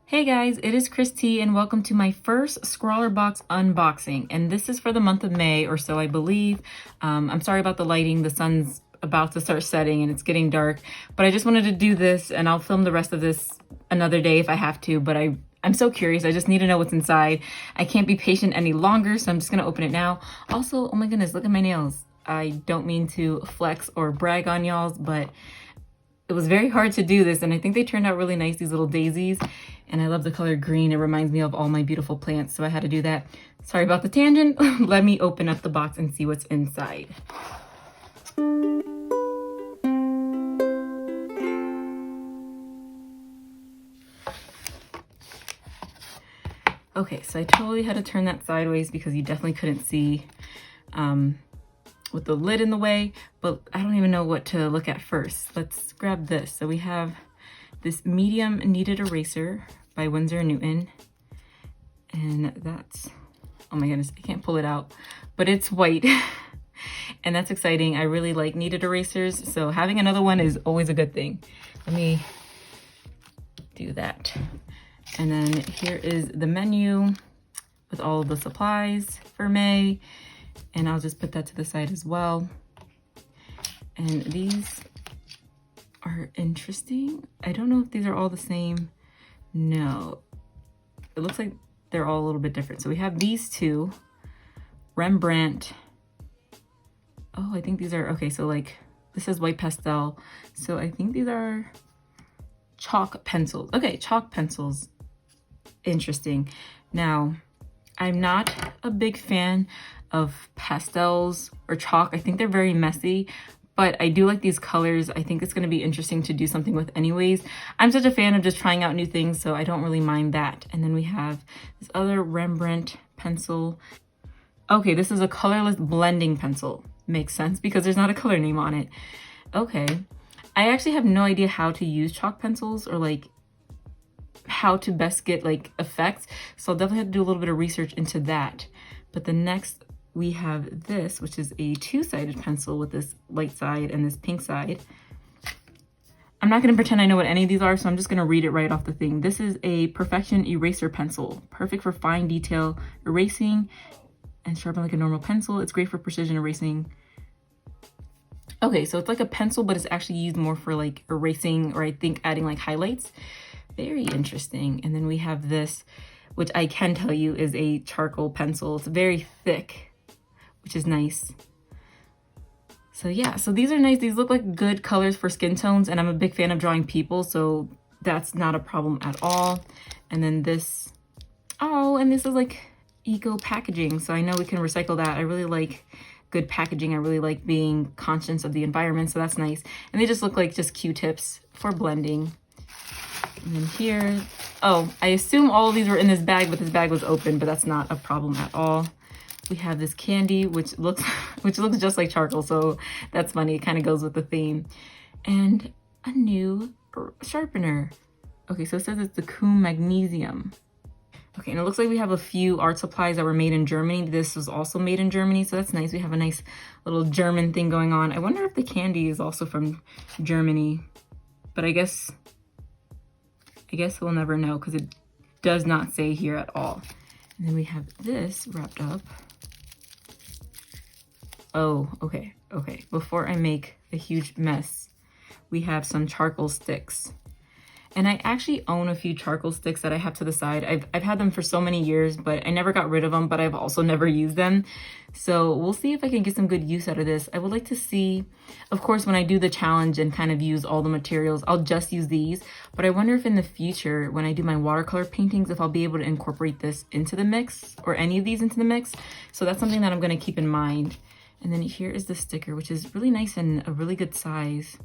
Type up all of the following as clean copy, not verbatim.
Hey guys, it is Christy and welcome to my first ScrawlrBox unboxing, and this is for the month of May or so, I believe. I'm sorry about the lighting. The sun's about to start setting and it's getting dark, but I just wanted to do this, and I'll film the rest of this another day if I have to, but I'm so curious. I just need to know what's inside. I can't be patient any longer, so I'm just gonna open it now. Also, oh my goodness, look at my nails. I don't mean to flex or brag on y'all's, but it was very hard to do this, and I think they turned out really nice, these little daisies. And I love the color green. It reminds me of all my beautiful plants, so I had to do that. Sorry about the tangent. Let me open up the box and see what's inside. Okay, so I totally had to turn that sideways because you definitely couldn't see with the lid in the way, but I don't even know what to look at first. Let's grab this. So we have this medium kneaded eraser by Winsor & Newton, and that's, oh my goodness, I can't pull it out, but it's white. And that's exciting. I really like kneaded erasers, so having another one is always a good thing. Let me do that. And then here is the menu with all of the supplies for May, and I'll just put that to the side as well. And these are interesting. I don't know if these are all the same. No, it looks like they're all a little bit different. So we have these two, Rembrandt. Oh, I think these are, okay, so like this is white pastel. So I think these are chalk pencils. Okay, chalk pencils. Interesting. Now, I'm not a big fan of pastels or chalk. I think they're very messy, but I do like these colors. I think it's going to be interesting to do something with anyways. I'm such a fan of just trying out new things, so I don't really mind that. And then we have this other Rembrandt pencil. Okay, this is a colorless blending pencil. Makes sense because there's not a color name on it. Okay. I actually have no idea how to use chalk pencils or like how to best get like effects. So I'll definitely have to do a little bit of research into that. But the next we have this, which is a two-sided pencil with this light side and this pink side. I'm not going to pretend I know what any of these are, so I'm just going to read it right off the thing. This is a Perfection Eraser Pencil, perfect for fine detail erasing and sharpen like a normal pencil. It's great for precision erasing. Okay, so it's like a pencil, but it's actually used more for like erasing, or I think adding like highlights. Very interesting. And then we have this, which I can tell you is a charcoal pencil. It's very thick, which is nice. So yeah, so these are nice. These look like good colors for skin tones, and I'm a big fan of drawing people, so that's not a problem at all. And then this, oh, and this is like eco packaging, so I know we can recycle that. I really like good packaging. I really like being conscious of the environment, so that's nice. And they just look like just Q-tips for blending. And then here, oh, I assume all of these were in this bag, but this bag was open, but that's not a problem at all. We have this candy, which looks just like charcoal, so that's funny. It kind of goes with the theme. And a new sharpener. Okay, so it says it's the Kuhn Magnesium. Okay, and it looks like we have a few art supplies that were made in Germany. This was also made in Germany, so that's nice. We have a nice little German thing going on. I wonder if the candy is also from Germany, but I guess we'll never know because it does not say here at all. And then we have this wrapped up. Oh, okay. Before I make a huge mess, we have some charcoal sticks. And I actually own a few charcoal sticks that I have to the side. I've had them for so many years, but I never got rid of them, but I've also never used them. So we'll see if I can get some good use out of this. I would like to see, of course, when I do the challenge and kind of use all the materials, I'll just use these. But I wonder if in the future, when I do my watercolor paintings, if I'll be able to incorporate this into the mix, or any of these into the mix. So that's something that I'm gonna keep in mind. And then here is the sticker, which is really nice and a really good size.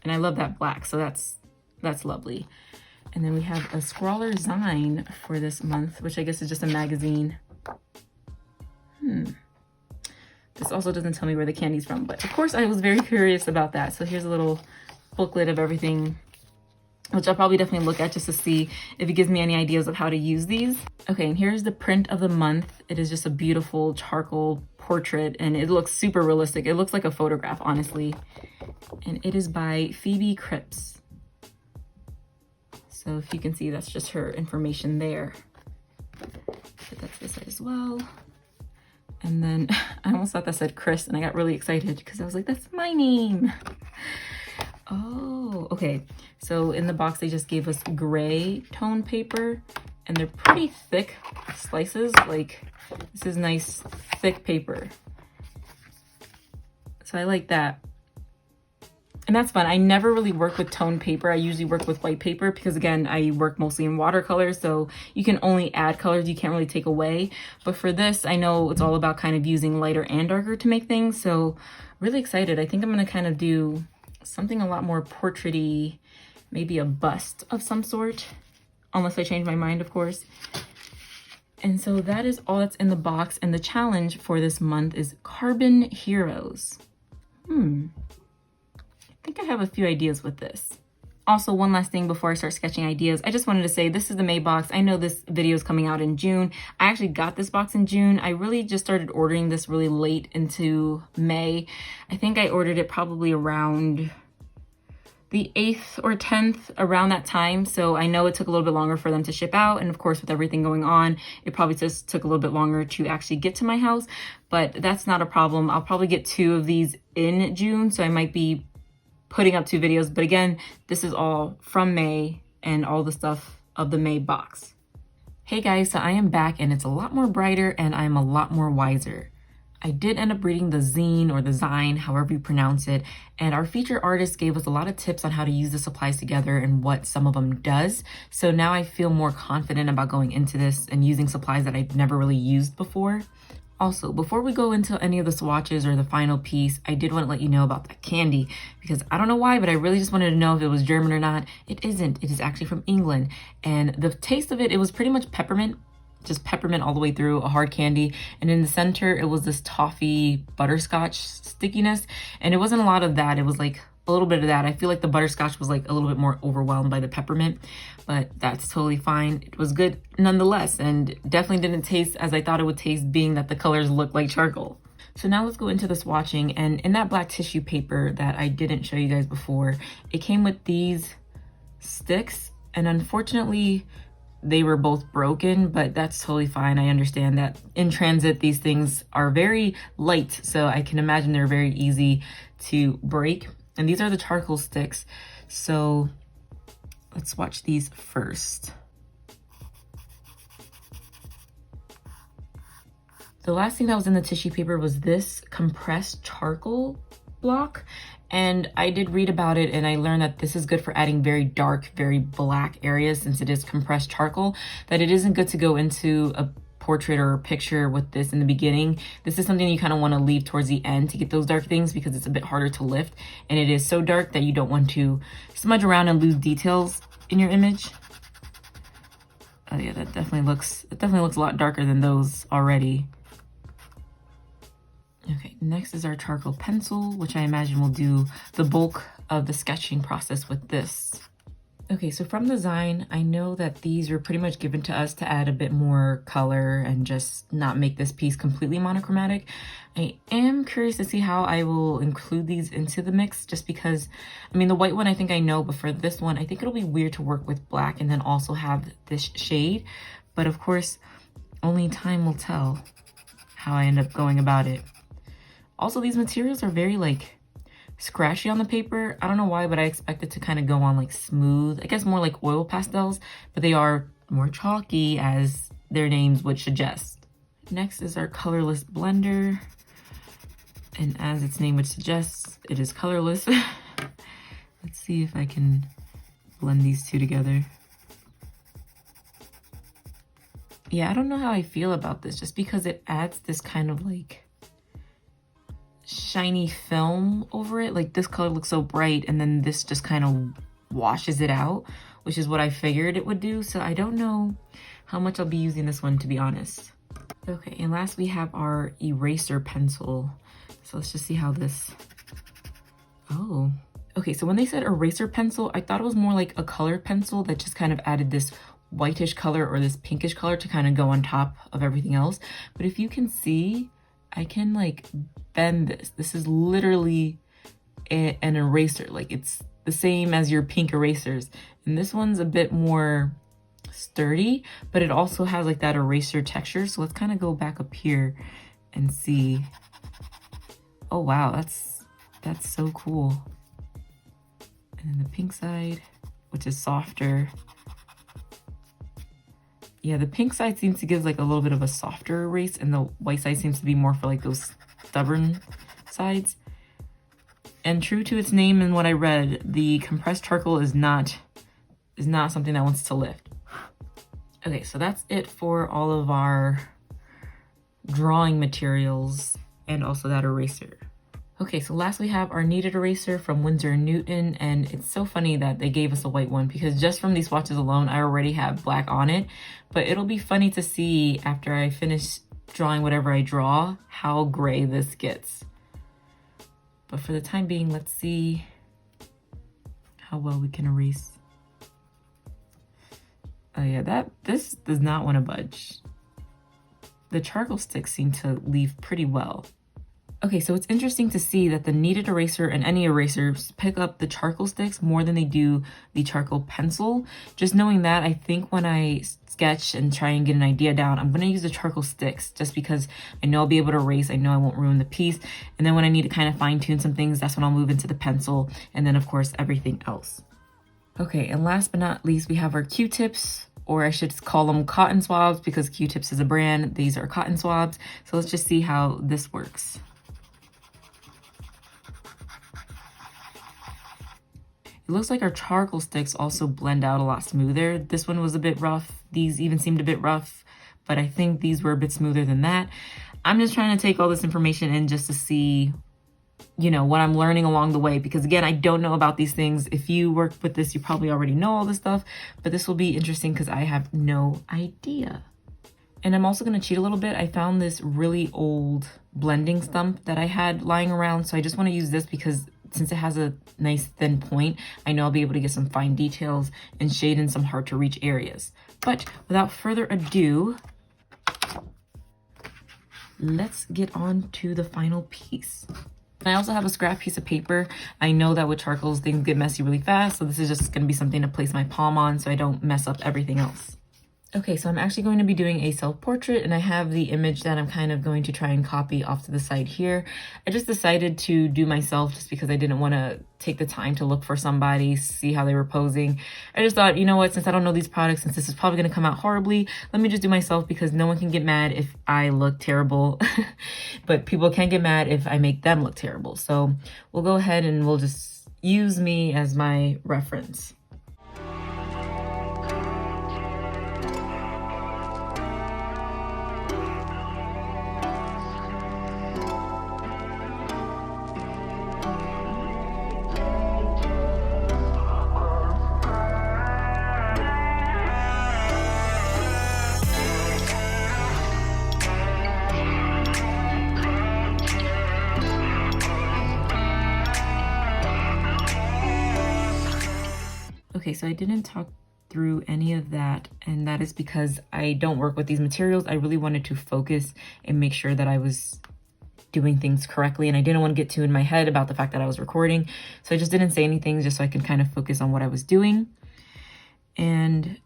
And I love that black, so that's lovely. And then we have a Scrawler Zine for this month, which I guess is just a magazine. This also doesn't tell me where the candy's from, but of course I was very curious about that. So here's a little booklet of everything, which I'll probably definitely look at just to see if it gives me any ideas of how to use these. Okay, and here's the print of the month. It is just a beautiful charcoal portrait, and it looks super realistic. It looks like a photograph, honestly. And it is by Phoebe Cripps. So if you can see, that's just her information there. But that's this side as well. And then I almost thought that said Chris, and I got really excited because I was like, that's my name. Oh, okay. So in the box, they just gave us gray tone paper, and they're pretty thick slices. Like, this is nice, thick paper. So I like that. And that's fun. I never really work with toned paper. I usually work with white paper because, again, I work mostly in watercolors, so you can only add colors, you can't really take away. But for this, I know it's all about kind of using lighter and darker to make things, so really excited. I think I'm going to kind of do something a lot more portrait-y, maybe a bust of some sort, unless I change my mind, of course. And so that is all that's in the box, and the challenge for this month is Carbon Heroes. I think I have a few ideas with this. Also, one last thing before I start sketching ideas, I just wanted to say this is the May box. I know this video is coming out in June. I actually got this box in June. I really just started ordering this really late into May. I think I ordered it probably around the 8th or 10th, around that time. So I know it took a little bit longer for them to ship out. And of course, with everything going on, it probably just took a little bit longer to actually get to my house, but that's not a problem. I'll probably get 2 of these in June. So I might be putting up 2 videos, but again, this is all from May and all the stuff of the May box. Hey guys, so I am back and it's a lot more brighter and I'm a lot more wiser. I did end up reading the zine or the zine, however you pronounce it, and our feature artist gave us a lot of tips on how to use the supplies together and what some of them does. So now I feel more confident about going into this and using supplies that I've never really used before. Also, before we go into any of the swatches or the final piece, I did want to let you know about that candy because I don't know why, but I really just wanted to know if it was German or not. It isn't. It is actually from England. And the taste of it, it was pretty much peppermint, just peppermint all the way through, a hard candy. And in the center, it was this toffee butterscotch stickiness. And it wasn't a lot of that. It was like a little bit of that. I feel like the butterscotch was like a little bit more overwhelmed by the peppermint, but that's totally fine. It was good nonetheless, and definitely didn't taste as I thought it would taste, being that the colors look like charcoal. So now let's go into the swatching. And in that black tissue paper that I didn't show you guys before, it came with these sticks, and unfortunately they were both broken, but that's totally fine. I understand that in transit these things are very light, so I can imagine they're very easy to break. And these are the charcoal sticks. So let's swatch these first. The last thing that was in the tissue paper was this compressed charcoal block. And I did read about it and I learned that this is good for adding very dark, very black areas since it is compressed charcoal, that it isn't good to go into a portrait or a picture with this in the beginning. This is something you kind of want to leave towards the end to get those dark things because it's a bit harder to lift, and it is so dark that you don't want to smudge around and lose details in your image. Oh yeah, it definitely looks a lot darker than those already. Okay, next is our charcoal pencil, which I imagine will do the bulk of the sketching process with this. Okay, so from the design, I know that these were pretty much given to us to add a bit more color and just not make this piece completely monochromatic. I am curious to see how I will include these into the mix, just because, I mean, the white one I think I know, but for this one, I think it'll be weird to work with black and then also have this shade. But of course, only time will tell how I end up going about it. Also, these materials are very like scratchy on the paper. I don't know why, but I expect it to kind of go on like smooth. I guess more like oil pastels, but they are more chalky as their names would suggest. Next is our colorless blender. And as its name would suggest, it is colorless. Let's see if I can blend these two together. Yeah, I don't know how I feel about this, just because it adds this kind of like shiny film over it. Like this color looks so bright and then this just kind of washes it out, which is what I figured it would do. So I don't know how much I'll be using this one, to be honest. Okay, and last we have our eraser pencil. So let's just see how this, oh. Okay, so when they said eraser pencil, I thought it was more like a colored pencil that just kind of added this whitish color or this pinkish color to kind of go on top of everything else. But if you can see, I can like bend this. This is literally an eraser. Like it's the same as your pink erasers. And this one's a bit more sturdy, but it also has like that eraser texture. So let's kind of go back up here and see. Oh wow, that's so cool. And then the pink side, which is softer. Yeah, the pink side seems to give like a little bit of a softer erase, and the white side seems to be more for like those stubborn sides. And true to its name and what I read, the compressed charcoal is not something that wants to lift. Okay, so that's it for all of our drawing materials and also that eraser. Okay, so last we have our kneaded eraser from Winsor & Newton, and it's so funny that they gave us a white one because just from these swatches alone, I already have black on it, but it'll be funny to see after I finish drawing whatever I draw, how gray this gets. But for the time being, let's see how well we can erase. Oh yeah, this does not want to budge. The charcoal sticks seem to leave pretty well. Okay, so it's interesting to see that the kneaded eraser and any erasers pick up the charcoal sticks more than they do the charcoal pencil. Just knowing that, I think when I sketch and try and get an idea down, I'm gonna use the charcoal sticks just because I know I'll be able to erase, I know I won't ruin the piece. And then when I need to kind of fine tune some things, that's when I'll move into the pencil, and then of course, everything else. Okay, and last but not least, we have our Q-tips, or I should call them cotton swabs because Q-tips is a brand. These are cotton swabs. So let's just see how this works. It looks like our charcoal sticks also blend out a lot smoother. This one was a bit rough. These even seemed a bit rough, but I think these were a bit smoother than that. I'm just trying to take all this information in just to see, you know, what I'm learning along the way, because again, I don't know about these things. If you work with this, you probably already know all this stuff, but this will be interesting because I have no idea. And I'm also going to cheat a little bit. I found this really old blending stump that I had lying around, so I just want to use this because since it has a nice thin point, I know I'll be able to get some fine details and shade in some hard to reach areas. But without further ado, let's get on to the final piece. I also have a scrap piece of paper. I know that with charcoals, things get messy really fast, so this is just gonna be something to place my palm on so I don't mess up everything else. Okay, so I'm actually going to be doing a self-portrait, and I have the image that I'm kind of going to try and copy off to the side here. I just decided to do myself just because I didn't want to take the time to look for somebody, see how they were posing. I just thought, you know what, since I don't know these products, since this is probably going to come out horribly, let me just do myself because no one can get mad if I look terrible. But people can get mad if I make them look terrible. So we'll go ahead and we'll just use me as my reference. Okay, so I didn't talk through any of that, and that is because I don't work with these materials. I really wanted to focus and make sure that I was doing things correctly, and I didn't want to get too in my head about the fact that I was recording, so I just didn't say anything just so I could kind of focus on what I was doing. And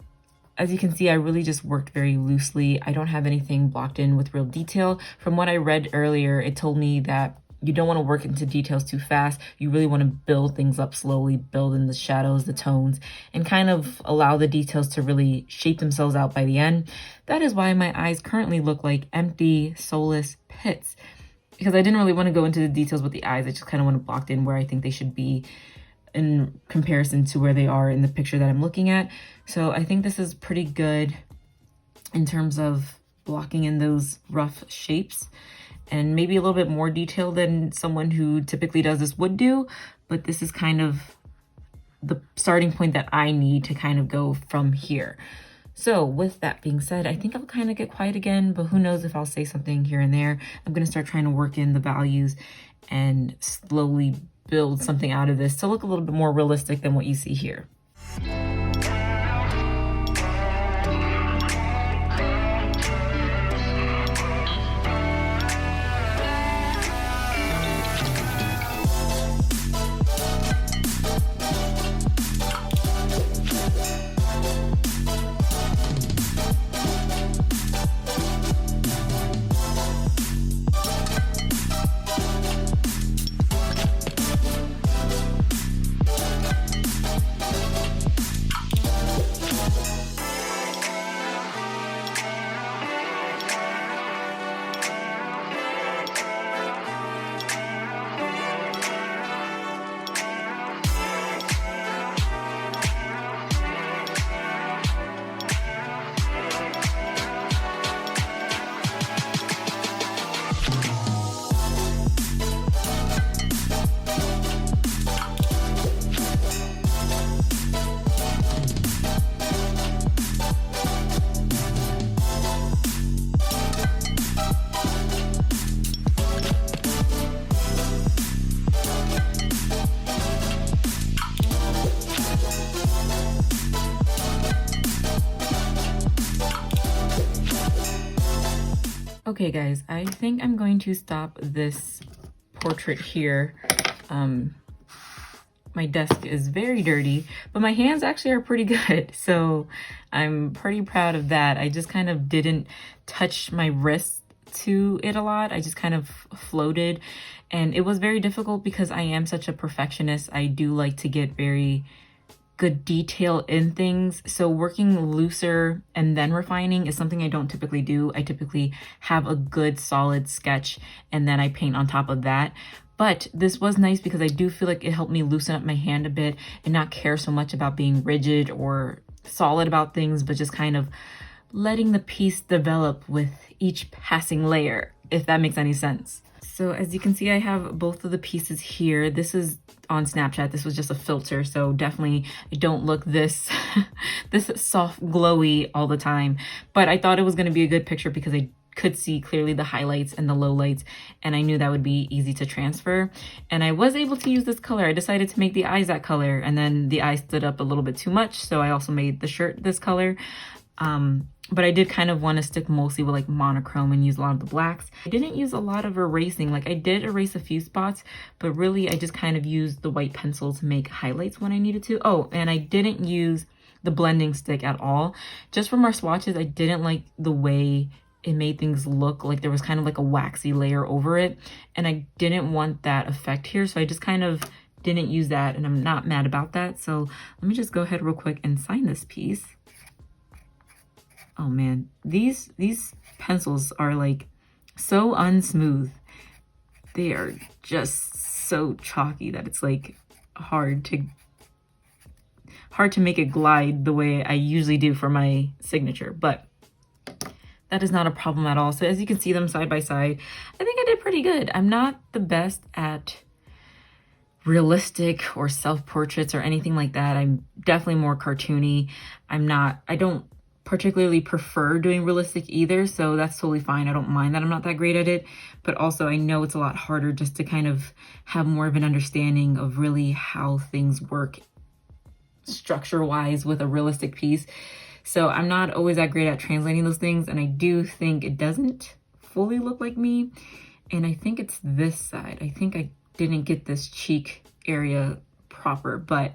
as you can see, I really just worked very loosely. I don't have anything blocked in with real detail. From what I read earlier, it told me that you don't want to work into details too fast. You really want to build things up slowly, build in the shadows, the tones, and kind of allow the details to really shape themselves out by the end. That is why my eyes currently look like empty, soulless pits, because I didn't really want to go into the details with the eyes. I just kind of want to block in where I think they should be in comparison to where they are in the picture that I'm looking at. So I think this is pretty good in terms of blocking in those rough shapes, and maybe a little bit more detail than someone who typically does this would do, but this is kind of the starting point that I need to kind of go from here. So with that being said, I think I'll kind of get quiet again, but who knows if I'll say something here and there. I'm going to start trying to work in the values and slowly build something out of this to look a little bit more realistic than what you see here. Okay guys, I think I'm going to stop this portrait here. My desk is very dirty, but my hands actually are pretty good. So I'm pretty proud of that. I just kind of didn't touch my wrist to it a lot. I just kind of floated, and it was very difficult because I am such a perfectionist. I do like to get very good detail in things. So working looser and then refining is something I don't typically do. I typically have a good solid sketch and then I paint on top of that. But this was nice because I do feel like it helped me loosen up my hand a bit and not care so much about being rigid or solid about things, but just kind of letting the piece develop with each passing layer, if that makes any sense. So as you can see, I have both of the pieces here. This is on Snapchat. This was just a filter, so definitely I don't look this this soft glowy all the time. But I thought it was going to be a good picture because I could see clearly the highlights and the lowlights, and I knew that would be easy to transfer. And I was able to use this color. I decided to make the eyes that color, and then the eye stood up a little bit too much, so I also made the shirt this color. But I did kind of want to stick mostly with like monochrome and use a lot of the blacks. I didn't use a lot of erasing. Like I did erase a few spots, but really I just kind of used the white pencil to make highlights when I needed to. Oh, and I didn't use the blending stick at all. Just from our swatches, I didn't like the way it made things look like there was kind of like a waxy layer over it. And I didn't want that effect here. So I just kind of didn't use that, and I'm not mad about that. So let me just go ahead real quick and sign this piece. Oh man, these pencils are like so unsmooth. They are just so chalky that it's like hard to make it glide the way I usually do for my signature, but that is not a problem at all. So as you can see them side by side, I think I did pretty good. I'm not the best at realistic or self-portraits or anything like that. I'm definitely more cartoony. I don't particularly prefer doing realistic either, so that's totally fine. I don't mind that I'm not that great at it, but also I know it's a lot harder just to kind of have more of an understanding of really how things work structure-wise with a realistic piece. So I'm not always that great at translating those things, and I do think it doesn't fully look like me. And I think it's this side. I think I didn't get this cheek area proper, but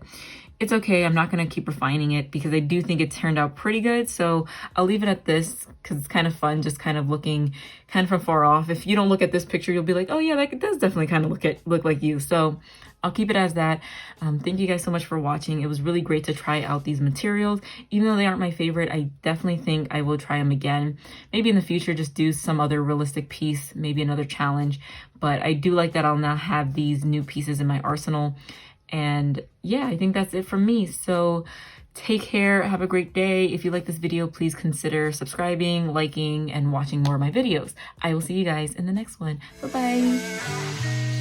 it's okay. I'm not going to keep refining it because I do think it turned out pretty good. So I'll leave it at this because it's kind of fun just kind of looking kind of from far off. If you don't look at this picture, you'll be like, oh yeah, that does definitely kind of look like you. So I'll keep it as that. Thank you guys so much for watching. It was really great to try out these materials. Even though they aren't my favorite, I definitely think I will try them again. Maybe in the future, just do some other realistic piece, maybe another challenge. But I do like that I'll now have these new pieces in my arsenal. And yeah, I think that's it from me. So take care, have a great day. If you like this video, please consider subscribing, liking, and watching more of my videos. I will see you guys in the next one. Bye-bye.